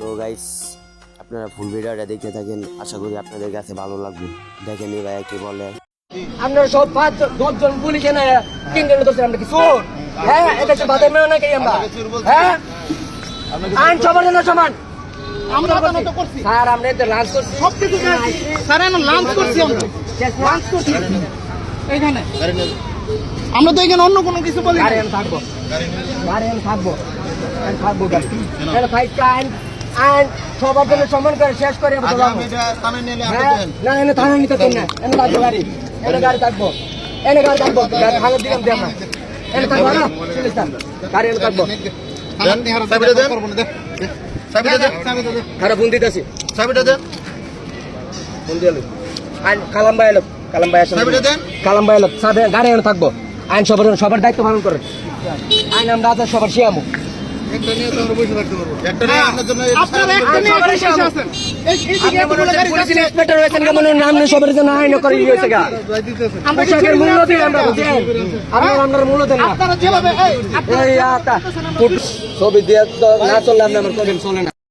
তো গাইস আপনারা ফুল ভিডিওটা দেখতে থাকেন, আশা করি আপনাদের কাছে ভালো লাগবে। দেখেন এই ভাইয়া কি বলে। আপনারা সব 5-10 পুলিশ এনে কিনলে তো আমরা কি চোর? হ্যাঁ, এটা কি বাদে মেও নাকি আমরা? হ্যাঁ, আইন সবার জন্য সমান। আমরা তো করছি স্যার আমরা তো লাঞ্চ করছি, সব কিছু স্যার আমরা লাঞ্চ করছি, আমরা লাঞ্চ করছি এইখানে। আমরা তো এখানে অন্য কোনো কিছু বলি না। গাড়ি আমি থাকবো, গাড়ি আমি থাকবো, আমি থাকবো গাড়ি। তাহলে ফাইটটা আইন সবার জন্য সমান করে শেষ করে আমরা যাবো। হ্যাঁ, না এনে থানা নিতে তো না, এনে থাকবো গাড়ি, এনে গাড়ি থাকবো, এনে গাড়ি থাকবো, গাড়ি থাকার দিলাম দিয়ে আমরা এনে থাকবো না, চল্লিশ টাকা গাড়ি এনে থাকবো। খারাপ ফোন দিতেছি, ফোন দিয়ে আইন কালাম ভাই এলো, কালাম ভাই আসলে কালাম ভাই এলো, গাড়ি এনে থাকবো। আইন সবার দায়িত্ব পালন করে, আইন আমরা আছে সবার শিয়ামু। ছবি দিয়ে না চললে আমার চলে না।